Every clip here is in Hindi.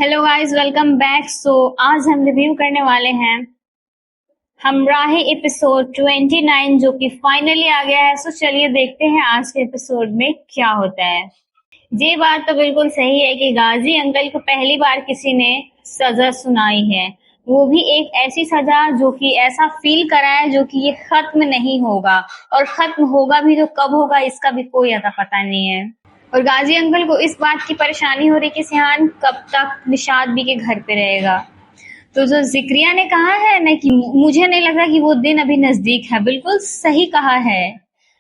Hello guys, welcome back. आज हम रिव्यू करने वाले हैं हमराही एपिसोड 29 जो कि फाइनली आ गया है। चलिए देखते हैं आज के एपिसोड में क्या होता है। ये बात तो बिल्कुल सही है कि गाजी अंकल को पहली बार किसी ने सजा सुनाई है, वो भी एक ऐसी सजा जो कि ऐसा फील कराए जो कि ये खत्म नहीं होगा, और खत्म होगा भी तो कब होगा इसका भी कोई अता पता नहीं है। और गाजी अंकल को इस बात की परेशानी हो रही कि सिहान कब तक निशाद भी के घर पे रहेगा। तो जो जिक्रिया ने कहा है ना कि मुझे नहीं लग रहा कि वो दिन अभी नजदीक है, बिल्कुल सही कहा है।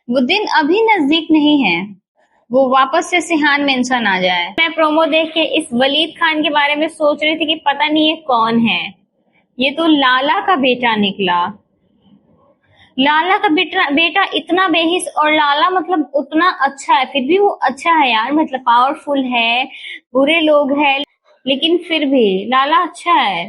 वो दिन अभी नजदीक नहीं है, वो वापस से सिहान मेंशन आ जाए। मैं प्रोमो देख के इस वलीद खान के बारे में सोच रही थी कि पता नहीं ये कौन है। ये तो लाला का बेटा निकला। लाला का बेटा इतना बेहिस, और लाला मतलब उतना अच्छा है, फिर भी वो अच्छा है यार, मतलब पावरफुल है, बुरे लोग हैं लेकिन फिर भी लाला अच्छा है।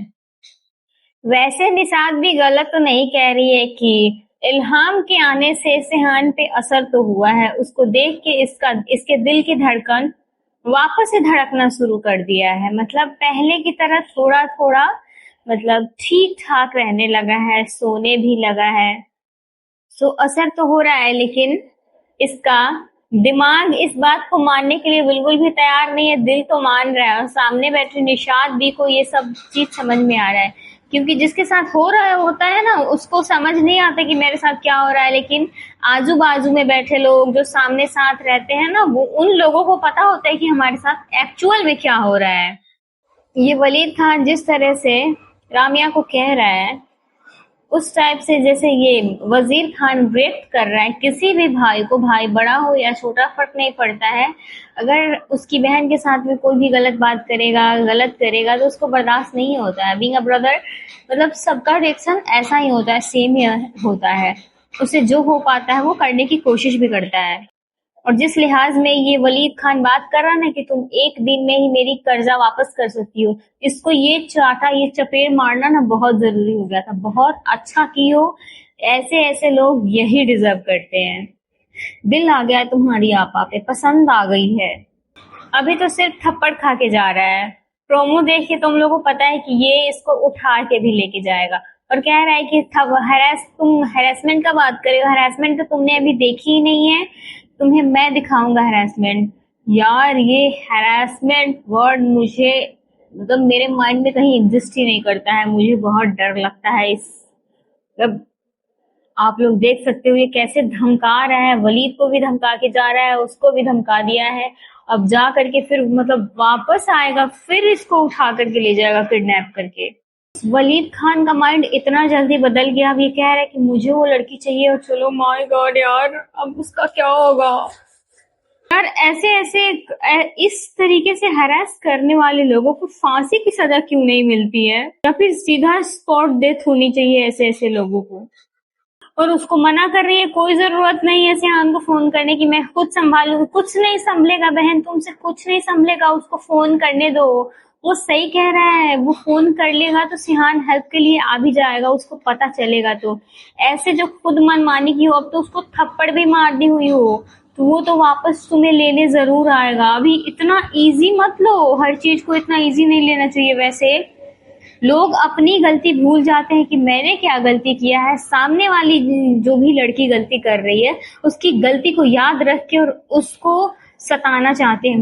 वैसे निसाद भी गलत तो नहीं कह रही है कि इल्हाम के आने से सिहान पे असर तो हुआ है। उसको देख के इसके दिल की धड़कन वापस से धड़कना शुरू कर दिया है, मतलब पहले की तरह थोड़ा थोड़ा मतलब ठीक ठाक रहने लगा है, सोने भी लगा है। असर तो हो रहा है, लेकिन इसका दिमाग इस बात को मानने के लिए बिल्कुल भी तैयार नहीं है। दिल तो मान रहा है, और सामने बैठे निशाद भी को ये सब चीज समझ में आ रहा है, क्योंकि जिसके साथ हो रहा है होता है ना, उसको समझ नहीं आता कि मेरे साथ क्या हो रहा है। लेकिन आजू बाजू में बैठे लोग जो सामने साथ रहते हैं ना, वो उन लोगों को पता होता है कि हमारे साथ एक्चुअल में क्या हो रहा है। ये वलीद खान जिस तरह से रामिया को कह रहा है, उस टाइप से जैसे ये वजीर खान रेप कर रहा है किसी भी भाई को, भाई बड़ा हो या छोटा फर्क नहीं पड़ता है। अगर उसकी बहन के साथ में कोई भी गलत बात करेगा, गलत करेगा, तो उसको बर्दाश्त नहीं होता है। बीइंग अ ब्रदर मतलब सबका रिएक्शन ऐसा ही होता है, सेम ही होता है। उसे जो हो पाता है वो करने की कोशिश भी करता है। और जिस लिहाज में ये वलीद खान बात कर रहा ना कि तुम एक दिन में ही मेरी कर्जा वापस कर सकती हो, इसको ये चाटा, ये चपेट मारना ना बहुत जरूरी हो गया था। बहुत अच्छा की हो, ऐसे ऐसे लोग यही डिजर्व करते हैं। दिल आ गया तुम्हारी आपा पे, पसंद आ गई है। अभी तो सिर्फ थप्पड़ खा के जा रहा है। प्रोमो देख के तुम लोगों को पता है कि ये इसको उठा के भी लेके जाएगा, और कह रहा है कि तुम हैरेसमेंट का बात करे हो, हैरेसमेंट तो तुमने अभी देखी ही नहीं है, तुम्हें मैं दिखाऊंगा हैरेसमेंट। यार ये हैरेसमेंट वर्ड मुझे मतलब मेरे माइंड में कहीं एग्जिस्ट ही नहीं करता है, मुझे बहुत डर लगता है। इस मतलब आप लोग देख सकते हो ये कैसे धमका रहा है, वलीद को भी धमका के जा रहा है, उसको भी धमका दिया है। अब जा करके फिर मतलब वापस आएगा, फिर इसको उठा करके ले जाएगा किडनैप करके। वलीद खान का माइंड इतना जल्दी बदल गया, अब ये कह रहा है कि मुझे वो लड़की चाहिए, और चलो माय गॉड यार अब उसका क्या होगा यार। ऐसे ऐसे इस तरीके से हरास करने वाले लोगों को फांसी की सजा क्यों नहीं मिलती है, या फिर सीधा स्पॉट डेथ होनी चाहिए ऐसे ऐसे लोगों को। और उसको मना कर रही है, कोई जरूरत नहीं है सिहान को फोन करने की, मैं खुद संभालूंगी। कुछ नहीं संभलेगा बहन, तुमसे कुछ नहीं संभलेगा, उसको फोन करने दो। वो सही कह रहा है, वो फोन कर लेगा तो सिहान हेल्प के लिए आ भी जाएगा, उसको पता चलेगा। तो ऐसे जो खुद मनमानी की हो, अब तो उसको थप्पड़ भी मार दी हुई हो, तो वो तो वापस तुम्हें लेने जरूर आएगा। अभी इतना इजी मत लो, हर चीज को इतना इजी नहीं लेना चाहिए। वैसे लोग अपनी गलती भूल जाते हैं कि मैंने क्या गलती किया है, सामने वाली जो भी लड़की गलती कर रही है उसकी गलती को याद रख के और उसको सताना चाहते हैं।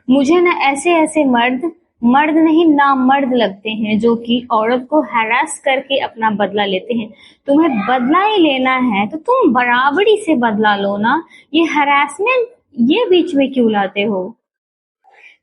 मुझे ना ऐसे ऐसे मर्द नहीं नामर्द लगते हैं जो कि औरत को हरास करके अपना बदला लेते हैं। तुम्हें बदला ही लेना है तो तुम बराबरी से बदला लो ना, ये हरासमेंट ये बीच में क्यों लाते हो।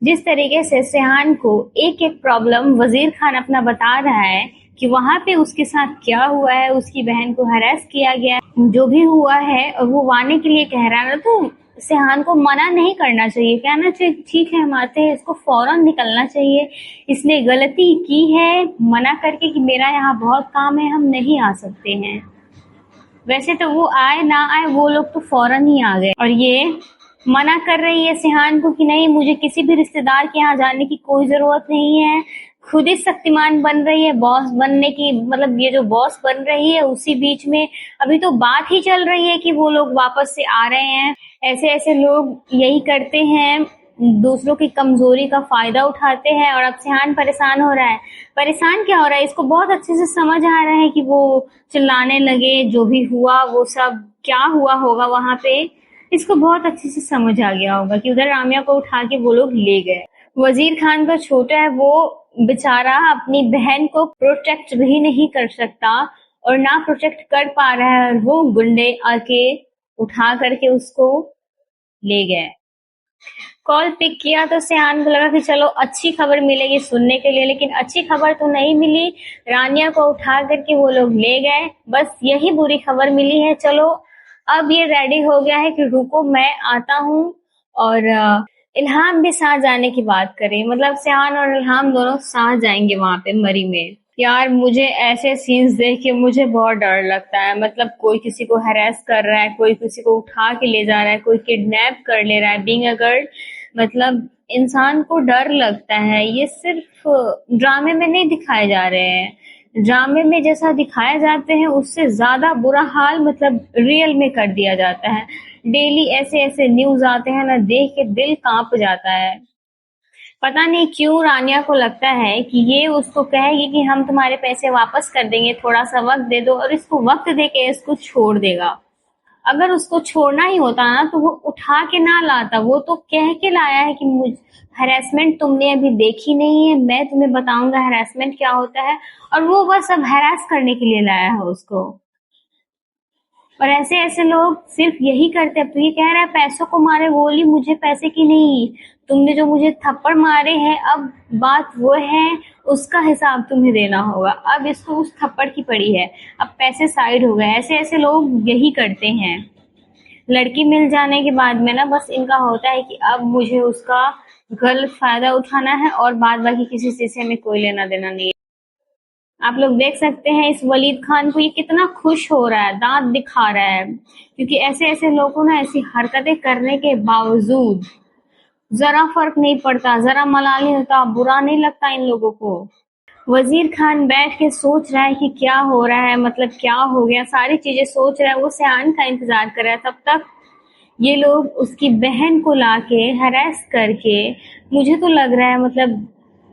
जिस तरीके से सिहान को एक एक प्रॉब्लम वजीर खान अपना बता रहा है कि वहां पे उसके साथ क्या हुआ है, उसकी बहन को हरास किया गया, जो भी हुआ है, और वो आने के लिए कह रहा है, तो सिहान को मना नहीं करना चाहिए, कहना चाहिए ठीक है हम आते हैं, इसको फौरन निकलना चाहिए, इसने गलती की है, मना करके कि मेरा यहाँ बहुत काम है, हम नहीं आ सकते हैं। वैसे तो वो आए ना आए, वो लोग तो फौरन ही आ गए। और ये मना कर रही है सिहान को कि नहीं, मुझे किसी भी रिश्तेदार के यहाँ जाने की कोई जरूरत नहीं है, खुद ही शक्तिमान बन रही है, बॉस बनने की, मतलब ये जो बॉस बन रही है। उसी बीच में अभी तो बात ही चल रही है कि वो लोग वापस से आ रहे हैं। ऐसे ऐसे लोग यही करते हैं, दूसरों की कमजोरी का फायदा उठाते हैं। और अब सिहान परेशान हो रहा है। परेशान क्या हो रहा है, इसको बहुत अच्छे से समझ आ रहा है कि वो चिल्लाने लगे, जो भी हुआ वो सब क्या हुआ होगा वहां पे, इसको बहुत अच्छे से समझ आ गया होगा कि उधर रामिया को उठा के वो लोग ले गए। वजीर खान तो छोटा है, वो बेचारा अपनी बहन को प्रोटेक्ट भी नहीं कर सकता और ना प्रोटेक्ट कर पा रहा है, और वो गुंडे आके उठा करके उसको ले गए। कॉल पिक किया तो सिहान को लगा कि चलो अच्छी खबर मिलेगी सुनने के लिए, लेकिन अच्छी खबर तो नहीं मिली। रानिया को उठा करके वो लोग ले गए, बस यही बुरी खबर मिली है। चलो अब ये रेडी हो गया है कि रुको मैं आता हूँ। और इल्हाम भी साथ जाने की बात करें, मतलब सिहान और इल्हाम दोनों साथ जाएंगे वहां पे मरी में। यार मुझे ऐसे सीन्स देख के मुझे बहुत डर लगता है, मतलब कोई किसी को हैरेस कर रहा है, कोई किसी को उठा के ले जा रहा है, कोई किडनैप कर ले रहा है बीइंग अ गर्ल, मतलब इंसान को डर लगता है। ये सिर्फ ड्रामे में नहीं दिखाए जा रहे हैं, ड्रामे में जैसा दिखाए जाते हैं उससे ज्यादा बुरा हाल मतलब रियल में कर दिया जाता है। डेली ऐसे ऐसे न्यूज आते हैं ना, देख के दिल कांप जाता है। पता नहीं क्यों रानिया को लगता है कि ये उसको कहेगी कि हम तुम्हारे पैसे वापस कर देंगे, थोड़ा सा वक्त दे दो, और इसको वक्त दे के इसको छोड़ देगा। अगर उसको छोड़ना ही होता ना तो वो उठा के ना लाता, वो तो कह के लाया है कि मुझ हैरेसमेंट तुमने अभी देखी नहीं है, मैं तुम्हें बताऊंगा हैरेसमेंट क्या होता है, और वो बस अब हैरेस करने के लिए लाया है उसको। और ऐसे ऐसे लोग सिर्फ यही करते हैं। तो ये कह रहा है पैसों को मारे गोली, मुझे पैसे की नहीं, तुमने जो मुझे थप्पड़ मारे हैं अब बात वो है, उसका हिसाब तुम्हें देना होगा। अब इसको उस थप्पड़ की पड़ी है, अब पैसे साइड हो गए। ऐसे ऐसे लोग यही करते हैं। लड़की मिल जाने के बाद में ना बस इनका होता है कि अब मुझे उसका गलत फायदा उठाना है और बाद बाकी किसी चीज से हमें कोई लेना देना नहीं है। आप लोग देख सकते हैं इस वलीद खान को, ये कितना खुश हो रहा है, दांत दिखा रहा है, क्योंकि ऐसे ऐसे लोगों को ना ऐसी हरकतें करने के बावजूद जरा फर्क नहीं पड़ता, जरा मलाल नहीं होता, बुरा नहीं लगता इन लोगों को। वजीर खान बैठ के सोच रहा है कि क्या हो रहा है, मतलब क्या हो गया, सारी चीजें सोच रहा है। वो सिहान का इंतजार कर रहा है। तब तक ये लोग उसकी बहन को लाके हरास करके, मुझे तो लग रहा है मतलब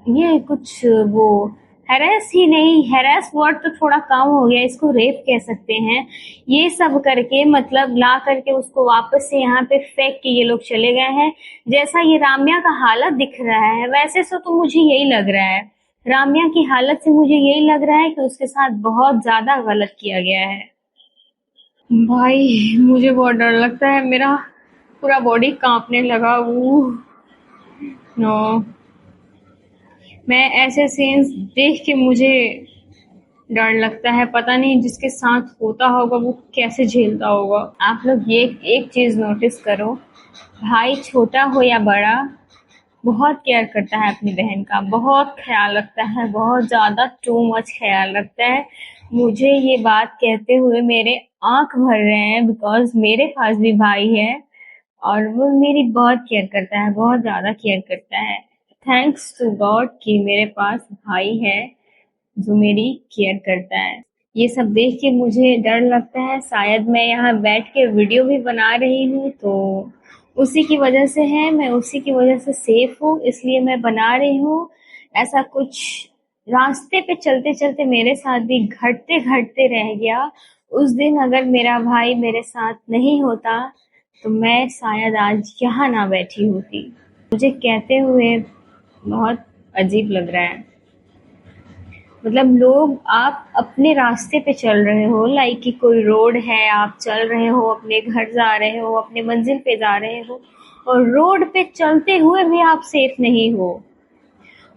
ये कुछ वो हैरेस ही नहीं, हैरेस वर्ड तो थोड़ा कम हो गया, इसको रेप कह सकते हैं। ये सब करके मतलब ला करके उसको वापस से यहाँ पे फेंक के ये लोग चले गए हैं। जैसा ये राम्या का हालत दिख रहा है वैसे से तो मुझे यही लग रहा है, राम्या की हालत से मुझे यही लग रहा है कि उसके साथ बहुत ज्यादा गलत किया गया है। भाई मुझे बहुत डर लगता है, मेरा पूरा बॉडी कांपने लगा। नो, मैं ऐसे सीन्स देख के मुझे डर लगता है, पता नहीं जिसके साथ होता होगा वो कैसे झेलता होगा। आप लोग ये एक चीज नोटिस करो, भाई छोटा हो या बड़ा बहुत केयर करता है अपनी बहन का, बहुत ख्याल रखता है, बहुत ज्यादा टू मच ख्याल रखता है। मुझे ये बात कहते हुए मेरे आंख भर रहे हैं, बिकॉज मेरे पास भी भाई है और वो मेरी बहुत केयर करता है, बहुत ज्यादा केयर करता है। थैंक्स टू गॉड कि मेरे पास भाई है जो मेरी केयर करता है। ये सब देख के मुझे डर लगता है, शायद मैं यहाँ बैठ के वीडियो भी बना रही हूँ तो उसी की वजह से है, मैं उसी की वजह से सेफ हूँ इसलिए मैं बना रही हूँ। ऐसा कुछ रास्ते पे चलते चलते मेरे साथ भी घटते घटते रह गया। उस दिन अगर मेरा भाई मेरे साथ नहीं होता तो मैं शायद आज यहाँ ना बैठी होती। मुझे कहते हुए बहुत अजीब लग रहा है, मतलब लोग, आप अपने रास्ते पे चल रहे हो, लाइक कि कोई रोड है, आप चल रहे हो, अपने घर जा रहे हो, अपने मंजिल पे जा रहे हो, और रोड पे चलते हुए भी आप सेफ नहीं हो।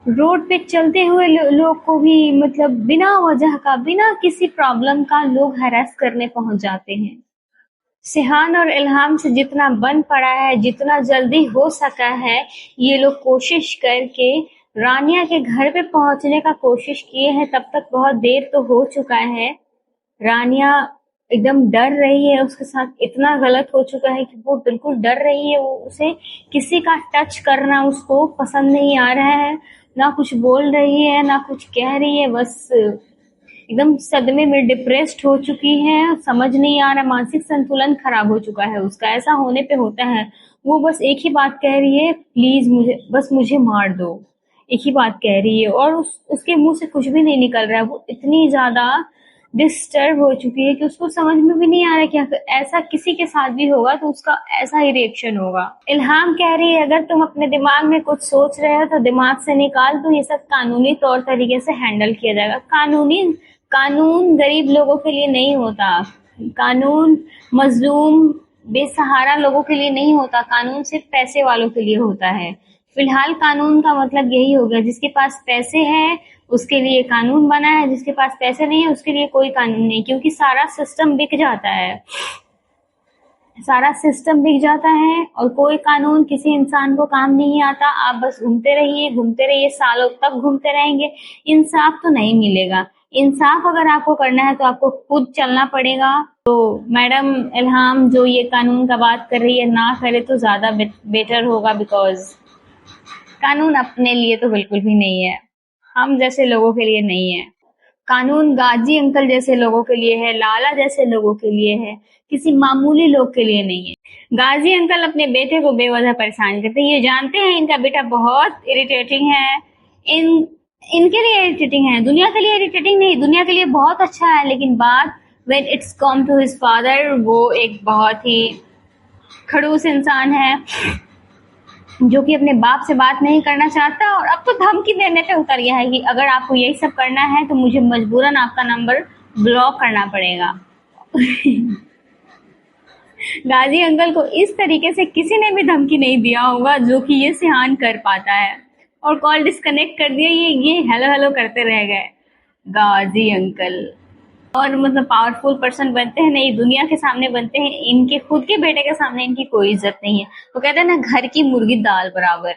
रोड पे चलते हुए लोग को भी मतलब बिना वजह का, बिना किसी प्रॉब्लम का लोग हरास करने पहुंच जाते हैं। सिहान और इल्हाम से जितना बन पड़ा है, जितना जल्दी हो सका है, ये लोग कोशिश करके रानिया के घर पे पहुंचने का कोशिश किए हैं। तब तक बहुत देर तो हो चुका है। रानिया एकदम डर रही है, उसके साथ इतना गलत हो चुका है कि वो बिल्कुल डर रही है। वो उसे किसी का टच करना उसको पसंद नहीं आ रहा है, ना कुछ बोल रही है ना कुछ कह रही है, बस एकदम सदमे में डिप्रेस्ड हो चुकी है। समझ नहीं आ रहा, मानसिक संतुलन खराब हो चुका है उसका। ऐसा होने पे होता है, वो बस एक ही बात कह रही है, प्लीज मुझे मार दो, एक ही बात कह रही है और उसके मुंह से कुछ भी नहीं निकल रहा है। वो इतनी ज्यादा डिस्टर्ब हो चुकी है कि उसको समझ में भी नहीं आ रहा है कि अगर ऐसा किसी के साथ भी होगा तो उसका ऐसा ही रिएक्शन होगा। इल्हाम कह रही है, अगर तुम अपने दिमाग में कुछ सोच रहे हो तो दिमाग से निकाल दो, ये सब कानूनी तौर तरीके से हैंडल किया जाएगा। कानून गरीब लोगों के लिए नहीं होता, कानून मजलूम बेसहारा लोगों के लिए नहीं होता, कानून सिर्फ पैसे वालों के लिए होता है। फिलहाल कानून का मतलब यही हो गया, जिसके पास पैसे हैं उसके लिए कानून बना है, जिसके पास पैसे नहीं है उसके लिए कोई कानून नहीं, क्योंकि सारा सिस्टम बिक जाता है, सारा सिस्टम बिक जाता है और कोई कानून किसी इंसान को काम नहीं आता। आप बस घूमते रहिए, सालों तक घूमते रहेंगे, इंसाफ तो नहीं मिलेगा। इंसाफ अगर आपको करना है तो आपको खुद चलना पड़ेगा। तो मैडम इल्हाम जो ये कानून का बात कर रही है ना करे तो ज्यादा बेटर होगा, बिकॉज कानून अपने लिए तो बिल्कुल भी नहीं है, हम जैसे लोगों के लिए नहीं है। कानून गाजी अंकल जैसे लोगों के लिए है, लाला जैसे लोगों के लिए है, किसी मामूली लोग के लिए नहीं है। गाजी अंकल अपने बेटे को बेवजह परेशान करते हैं, ये जानते हैं इनका बेटा बहुत इरिटेटिंग है, इनके लिए इरिटेटिंग है, दुनिया के लिए इरिटेटिंग नहीं, दुनिया के लिए बहुत अच्छा है, लेकिन बात when it's come to his father, वो एक बहुत ही खड़ूस इंसान है जो कि अपने बाप से बात नहीं करना चाहता और अब तो धमकी देने पे उतर गया है कि अगर आपको यही सब करना है तो मुझे मजबूरन आपका नंबर ब्लॉक करना पड़ेगा। गाजी अंकल को इस तरीके से किसी ने भी धमकी नहीं दिया होगा जो कि ये सिहान कर पाता है, और कॉल डिस्कनेक्ट कर दिया, ये हेलो हेलो करते रह गए गाजी अंकल। और मतलब पावरफुल पर्सन बनते हैं नहीं, दुनिया के सामने बनते हैं, इनके खुद के बेटे के सामने इनकी कोई इज्जत नहीं है। वो कहते हैं ना, घर की मुर्गी दाल बराबर।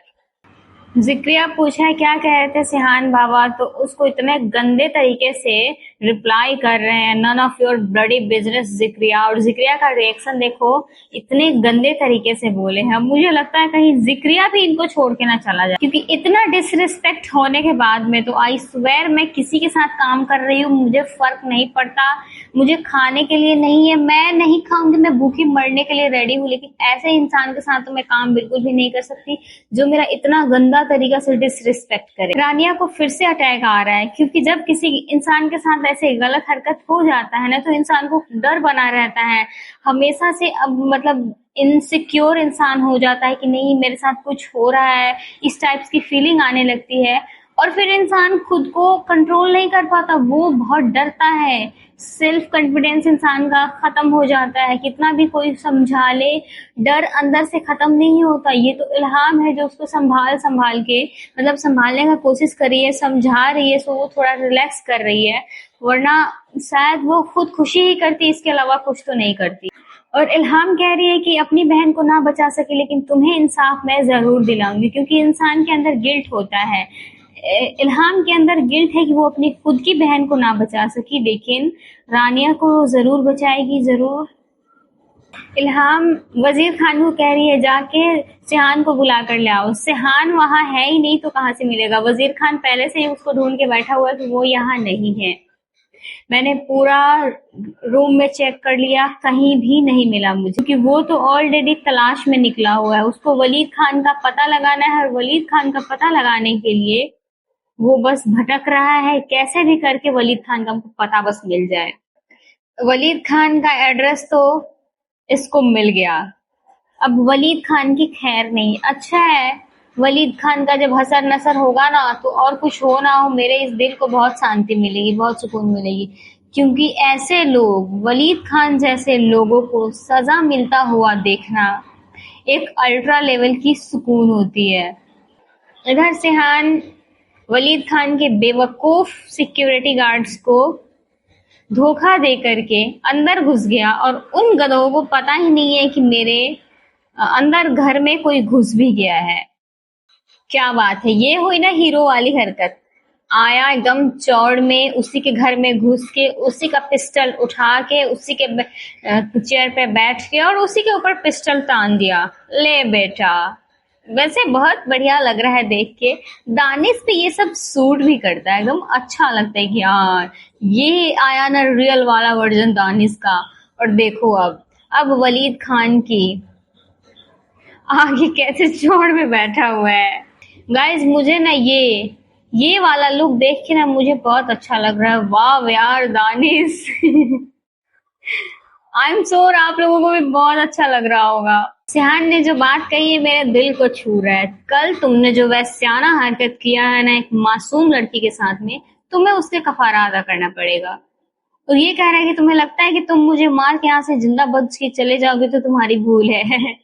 जिक्रिया पूछा है क्या कह रहे थे सिहान बाबा, तो उसको इतने गंदे तरीके से रिप्लाई कर रहे हैं, none of your bloody business Zikriya, और जिक्रिया का रिएक्शन देखो, इतने गंदे तरीके से बोले हैं। मुझे लगता है कहीं जिक्रिया भी इनको छोड़ के ना चला जाए, क्योंकि इतना डिसरिस्पेक्ट होने के बाद में तो आई स्वेयर मैं किसी के साथ काम कर रही हूँ, मुझे फर्क नहीं पड़ता, मुझे खाने के लिए नहीं है, मैं नहीं खाऊंगी, मैं भूखी मरने के लिए रेडी हूँ, लेकिन ऐसे इंसान के साथ तो मैं काम बिल्कुल भी नहीं कर सकती जो मेरा इतना गंदा तरीका से डिसरिस्पेक्ट करे। रानिया को फिर से अटैक आ रहा है, क्योंकि जब किसी इंसान के साथ ऐसे गलत हरकत हो जाता है ना, तो इंसान को डर बना रहता है हमेशा से। अब मतलब इनसिक्योर इंसान हो जाता है कि नहीं मेरे साथ कुछ हो रहा है, इस टाइप की फीलिंग आने लगती है, और फिर इंसान खुद को कंट्रोल नहीं कर पाता, वो बहुत डरता है, सेल्फ कॉन्फिडेंस इंसान का खत्म हो जाता है, कितना भी कोई समझा ले डर अंदर से खत्म नहीं होता। ये तो इल्हाम है जो उसको संभाल के मतलब संभालने का कोशिश कर रही है, समझा रही है, सो वो थोड़ा रिलैक्स कर रही है, वरना शायद वो खुद खुशी ही करती, इसके अलावा कुछ तो नहीं करती। और इल्हाम कह रही है कि अपनी बहन को ना बचा सके लेकिन तुम्हें इंसाफ मैं जरूर दिलाऊंगी, क्योंकि इंसान के अंदर गिल्ट होता है। इल्हाम के अंदर गिल्ट है कि वो अपनी खुद की बहन को ना बचा सकी, लेकिन रानिया को जरूर बचाएगी, जरूर। इल्हाम वजीर खान को कह रही है जाके सिहान को बुला कर ले आओ। सिहान वहां है ही नहीं तो कहाँ से मिलेगा, वजीर खान पहले से ही उसको ढूंढ के बैठा हुआ है कि वो यहाँ नहीं है। मैंने पूरा रूम में चेक कर लिया, कहीं भी नहीं मिला मुझे, क्योंकि वो तो ऑलरेडी तलाश में निकला हुआ है, उसको वलीद खान का पता लगाना है, और वलीद खान का पता लगाने के लिए वो बस भटक रहा है, कैसे भी करके वलीद खान का पता बस मिल जाए। वलीद खान का एड्रेस तो इसको मिल गया, अब वलीद खान की खैर नहीं। अच्छा है, वलीद खान का जब हसर नसर होगा ना, तो और कुछ हो ना हो, मेरे इस दिल को बहुत शांति मिलेगी, बहुत सुकून मिलेगी, क्योंकि ऐसे लोग, वलीद खान जैसे लोगों को सजा मिलता हुआ देखना एक अल्ट्रा लेवल की सुकून होती है। इधर सिहान वलीद खान के बेवकूफ सिक्योरिटी गार्ड्स को धोखा दे करके अंदर घुस गया, और उन गधों को पता ही नहीं है कि मेरे अंदर घर में कोई घुस भी गया है। क्या बात है, ये हुई ना हीरो वाली हरकत। आया एकदम चौड़ में, उसी के घर में घुस के, उसी का पिस्टल उठा के, उसी के चेयर पे बैठ के और उसी के ऊपर पिस्टल तान दिया। ले बेटा, वैसे बहुत बढ़िया लग रहा है देख के, दानिश पे ये सब सूट भी करता है, एकदम अच्छा लगता है कि हाँ ये आया ना रियल वाला वर्जन दानिश का। और देखो अब वलीद खान की आगे कैसे चौड़ में बैठा हुआ है। गाइस मुझे ना ये वाला लुक देख के ना मुझे बहुत अच्छा लग रहा है। वाह यार दानिश आई एम श्योर आप लोगों को भी बहुत अच्छा लग रहा होगा। सिहान ने जो बात कही है मेरे दिल को छू रहा है। कल तुमने जो वैस्याना हरकत किया है ना एक मासूम लड़की के साथ में, तुम्हें उससे कफारा अदा करना पड़ेगा। और ये कह रहा है कि तुम्हें लगता है कि तुम मुझे मार के यहाँ से जिंदा बच के चले जाओगे तो तुम्हारी भूल है।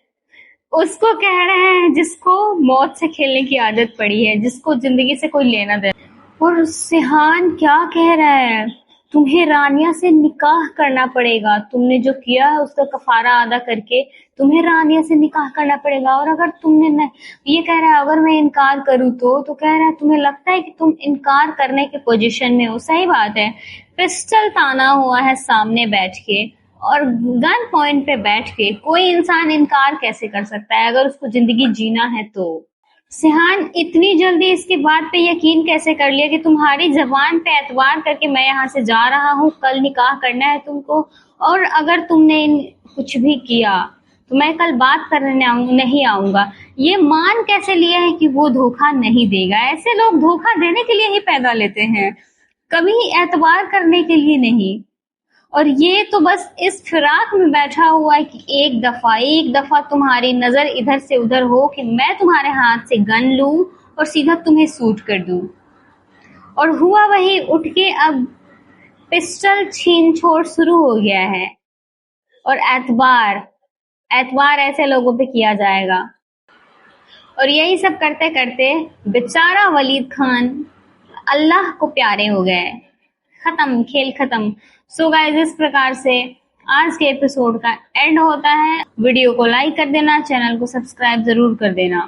उसको कह रहे हैं जिसको मौत से खेलने की आदत पड़ी है, जिसको जिंदगी से कोई लेना देना। और सिहान क्या कह रहा है, तुम्हें रानिया से निकाह करना पड़ेगा, तुमने जो किया है उसका कफारा अदा करके तुम्हें रानिया से निकाह करना पड़ेगा। और अगर तुमने न, ये कह रहा है अगर मैं इनकार करूँ तो कह रहा है तुम्हें लगता है कि तुम इनकार करने के पोजीशन में हो। सही बात है, पिस्टल ताना हुआ है सामने बैठ के और गन पॉइंट पे बैठ के कोई इंसान इनकार कैसे कर सकता है अगर उसको जिंदगी जीना है तो। सिहान इतनी जल्दी इसकी बात पे यकीन कैसे कर लिया कि तुम्हारी जबान पे एतबार करके मैं यहाँ से जा रहा हूँ, कल निकाह करना है तुमको, और अगर तुमने कुछ भी किया तो मैं कल बात करने नहीं आऊंगा। ये मान कैसे लिया है कि वो धोखा नहीं देगा। ऐसे लोग धोखा देने के लिए ही पैदा लेते हैं, कभी एतबार करने के लिए नहीं। और ये तो बस इस फिराक में बैठा हुआ है कि एक दफा तुम्हारी नजर इधर से उधर हो कि मैं तुम्हारे हाथ से गन लूं और सीधा तुम्हें शूट कर दूं। और हुआ वही, उठ के अब पिस्टल छीन छोड़ शुरू हो गया है। और एतबार ऐसे लोगों पे किया जाएगा। और यही सब करते करते बेचारा वलीद खान अल्लाह को प्यारे हो गए। खत्म, खेल खत्म। सो गाइस इस प्रकार से आज के एपिसोड का एंड होता है। वीडियो को लाइक कर देना, चैनल को सब्सक्राइब जरूर कर देना।